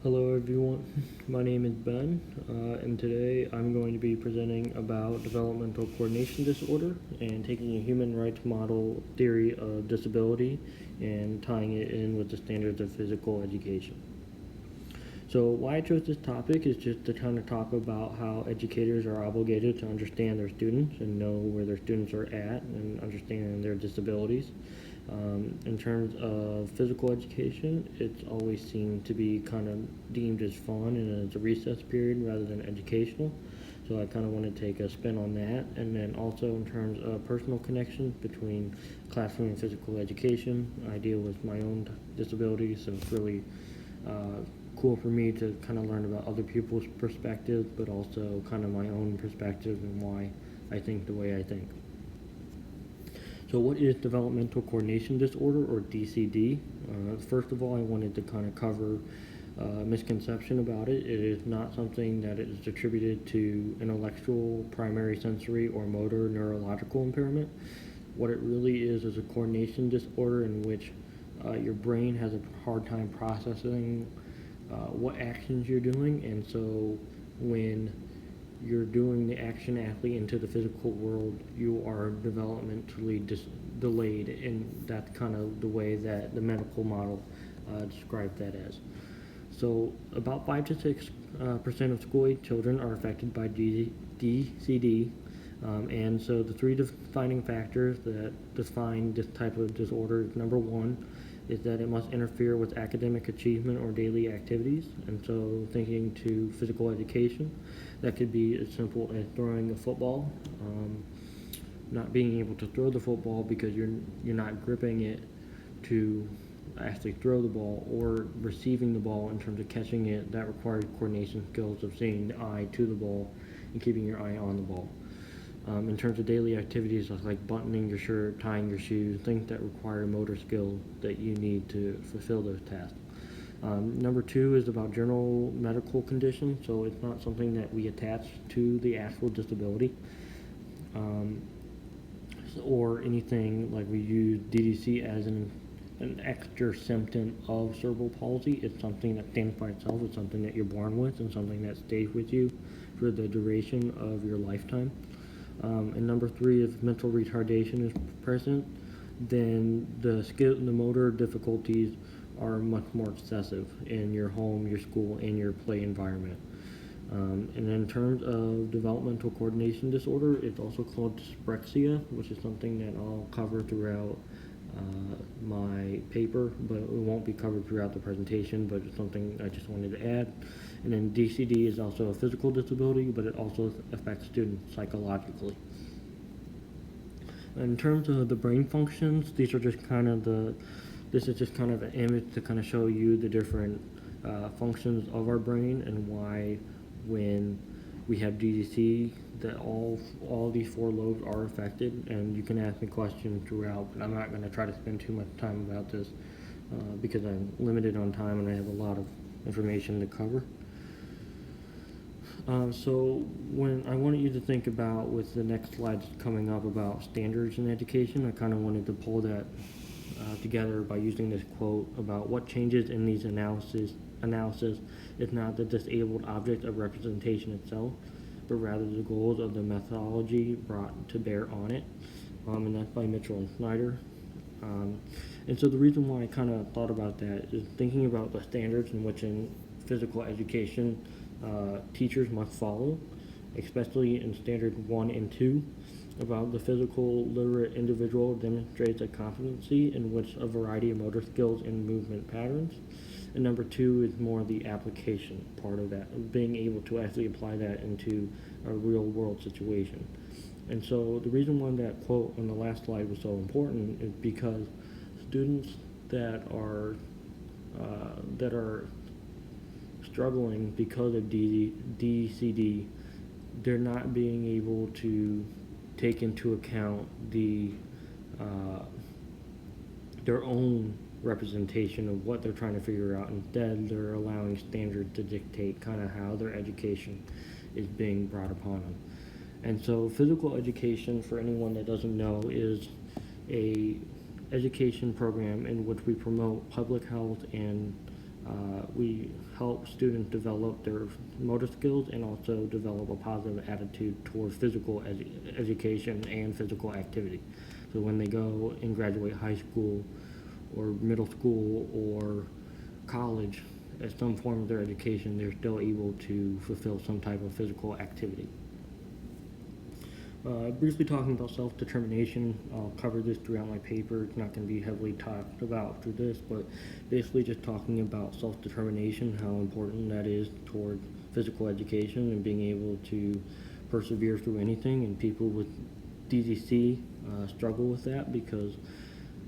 Hello everyone, my name is Ben, and today I'm going to be presenting about developmental coordination disorder and taking a human rights model theory of disability and tying it in with the standards of physical education. So why I chose this topic is just to kind of talk about how educators are obligated to understand their students and know where their students are at and understand their disabilities. In terms of physical education, it's always seemed to be kind of deemed as fun and as a recess period rather than educational. So I kind of want to take a spin on that. And then also in terms of personal connections between classroom and physical education, I deal with my own disabilities, so it's really cool for me to kind of learn about other people's perspectives, but also kind of my own perspective and why I think the way I think. So what is developmental coordination disorder, or DCD? First of all, I wanted to kind of cover misconception about it. It is not something that is attributed to intellectual, primary sensory, or motor neurological impairment. What it really is a coordination disorder in which your brain has a hard time processing what actions you're doing, and so when you're doing the action athlete into the physical world, you are developmentally delayed, and that's kind of the way that the medical model described that as. So about 5 to 6% of school-age children are affected by DCD, and so the three defining factors that define this type of disorder is: number one is that it must interfere with academic achievement or daily activities, and so thinking to physical education, that could be as simple as throwing a football, not being able to throw the football because you're not gripping it to actually throw the ball, or receiving the ball in terms of catching it. That requires coordination skills of seeing the eye to the ball and keeping your eye on the ball. In terms of daily activities like buttoning your shirt, tying your shoes, things that require motor skill that you need to fulfill those tasks. Number two is about general medical conditions, so it's not something that we attach to the actual disability, or anything like we use DDC as an extra symptom of cerebral palsy. It's something that stands by itself. It's something that you're born with and something that stays with you for the duration of your lifetime. And number three, if mental retardation is present, then the motor difficulties are much more excessive in your home, your school, and your play environment. And in terms of developmental coordination disorder, it's also called dyspraxia, which is something that I'll cover throughout my paper, but it won't be covered throughout the presentation, but it's something I just wanted to add. And then DCD is also a physical disability, but it also affects students psychologically. In terms of the brain functions, these are just kind of this is just kind of an image to kind of show you the different functions of our brain and why when we have DDC that all these four lobes are affected. And you can ask me questions throughout, but I'm not going to try to spend too much time about this because I'm limited on time and I have a lot of information to cover. So when I wanted you to think about, with the next slides coming up, about standards in education, I kind of wanted to pull that together by using this quote about what changes in these analysis is not the disabled object of representation itself, but rather the goals of the methodology brought to bear on it. And that's by Mitchell and Snyder. And so the reason why I kind of thought about that is thinking about the standards in which in physical education teachers must follow, especially in standard 1 and 2, about the physical literate individual demonstrates a competency in which a variety of motor skills and movement patterns. And number 2 is more the application part of that, being able to actually apply that into a real world situation. And so the reason why that quote on the last slide was so important is because students that are struggling because of DCD, they're not being able to take into account their own representation of what they're trying to figure out. Instead, they're allowing standards to dictate kind of how their education is being brought upon them. And so physical education, for anyone that doesn't know, is a education program in which we promote public health and we help students develop their motor skills and also develop a positive attitude towards physical education and physical activity. So when they go and graduate high school or middle school or college, at some form of their education, they're still able to fulfill some type of physical activity. Briefly talking about self-determination, I'll cover this throughout my paper. It's not going to be heavily talked about through this, but basically just talking about self-determination, how important that is toward physical education and being able to persevere through anything. And people with DCD struggle with that because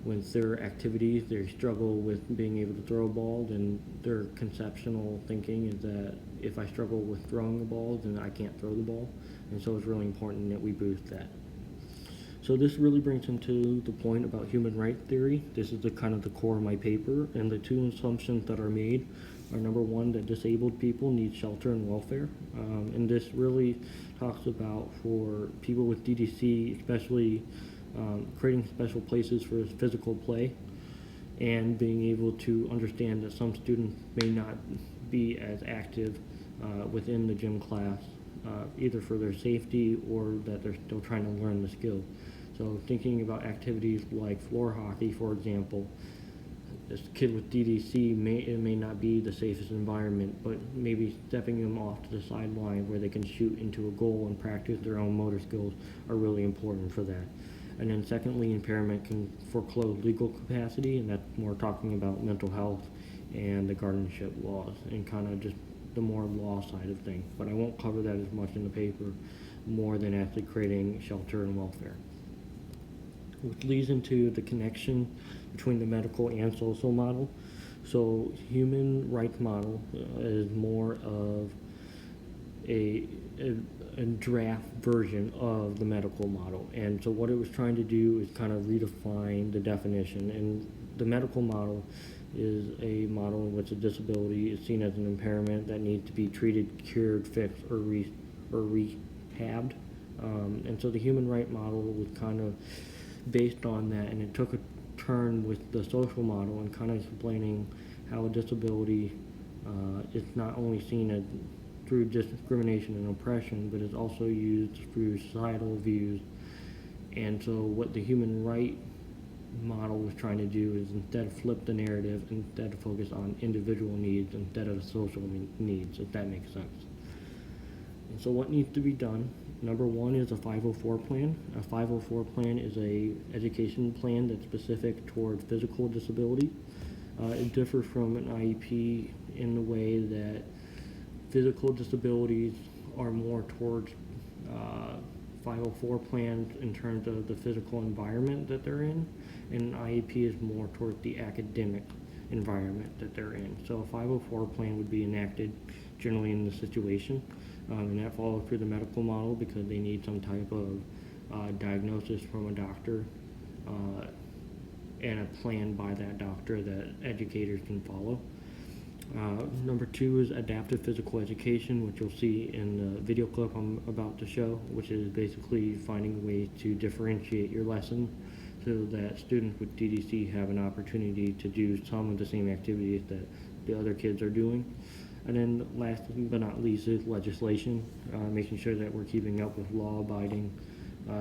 with their activities, they struggle with being able to throw a ball, then their conceptual thinking is that if I struggle with throwing a ball, then I can't throw the ball. And so it's really important that we boost that. So this really brings into the point about human rights theory. This is the kind of the core of my paper, and the two assumptions that are made are: number one, that disabled people need shelter and welfare. And this really talks about for people with DDC, especially creating special places for physical play and being able to understand that some students may not be as active within the gym class, either for their safety or that they're still trying to learn the skill. So thinking about activities like floor hockey, for example, this kid with DDC may not be the safest environment, but maybe stepping them off to the sideline where they can shoot into a goal and practice their own motor skills are really important for that. And then secondly, impairment can foreclose legal capacity, and that's more talking about mental health and the guardianship laws and kind of just the more law side of things. But I won't cover that as much in the paper, more than actually creating shelter and welfare. Which leads into the connection between the medical and social model. So human rights model is more of a draft version of the medical model. And so what it was trying to do is kind of redefine the definition. And the medical model is a model in which a disability is seen as an impairment that needs to be treated, cured, fixed, or rehabbed. And so the human rights model was kind of based on that, and it took a turn with the social model and kind of explaining how a disability is not only seen as through discrimination and oppression, but is also used through societal views. And so what the human rights model was trying to do is instead flip the narrative, instead focus on individual needs instead of social needs, if that makes sense. And so what needs to be done? Number one is a 504 plan. A 504 plan is a education plan that's specific toward physical disability. It differs from an IEP in the way that physical disabilities are more towards 504 plans in terms of the physical environment that they're in, and IEP is more towards the academic environment that they're in. So a 504 plan would be enacted generally in the situation, and that follows through the medical model because they need some type of diagnosis from a doctor and a plan by that doctor that educators can follow. Number two is adaptive physical education, which you'll see in the video clip I'm about to show, which is basically finding ways to differentiate your lesson so that students with DDC have an opportunity to do some of the same activities that the other kids are doing. And then last but not least is legislation, making sure that we're keeping up with law-abiding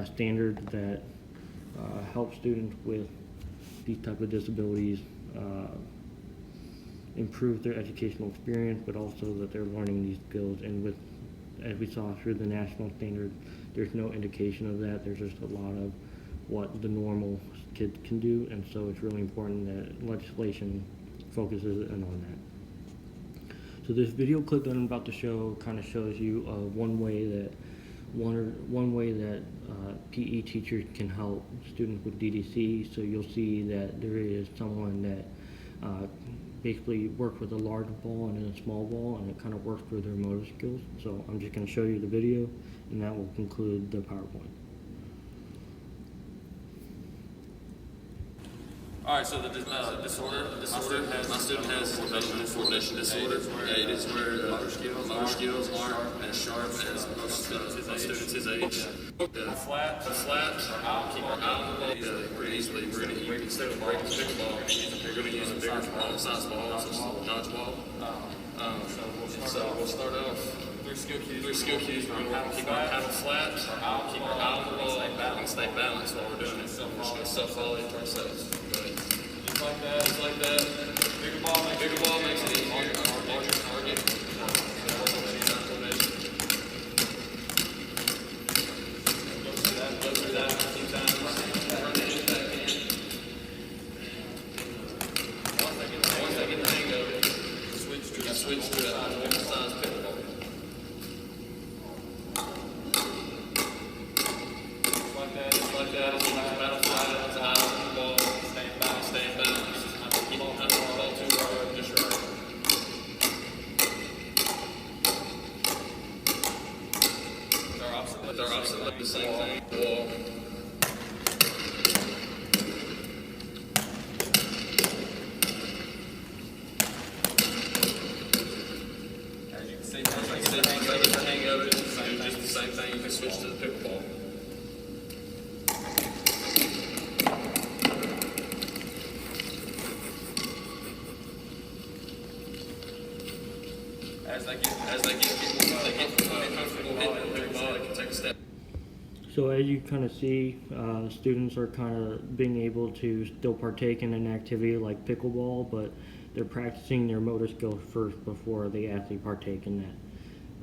standards that help students with these type of disabilities improve their educational experience, but also that they're learning these skills. And with, as we saw through the national standard, there's no indication of that. There's just a lot of what the normal kids can do, and so it's really important that legislation focuses in on that. So this video clip that I'm about to show kind of shows you one way that PE teachers can help students with DDC. So you'll see that there is someone that basically works with a large ball and a small ball, and it kind of works for their motor skills. So I'm just going to show you the video, and that will conclude the PowerPoint. All right, so the disorder. My student has developmental coordination disorder. It is where motor skills aren't as sharp as most students his age. The flat, keep our eye on the ball pretty easily. Instead of breaking the pickleball, we're going to use a bigger size ball, so it's a dodgeball. So we'll start off. Three skill cues. We're going to keep our paddle flat, keep our eye on the ball, and stay balanced while we're doing it. So we're just going to self-volley into ourselves. Just like that. Bigger ball makes it easier. Larger target. Go through that a few times. Run it back in. Once I get the hang of it, switch to a normal size pickleball. Just like that. It's battle flat. It's out on the ball. Staying balanced. Keep on the ball too hard, just right. With our opposite, the same thing. Wall. As you can see, once I get the hang of it, just the same thing. You can switch to the pickleball. As they get comfortable hitting their ball, they can take a step. So as you kind of see, students are kind of being able to still partake in an activity like pickleball, but they're practicing their motor skills first before they actually partake in that.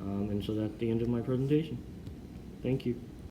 And so that's the end of my presentation. Thank you.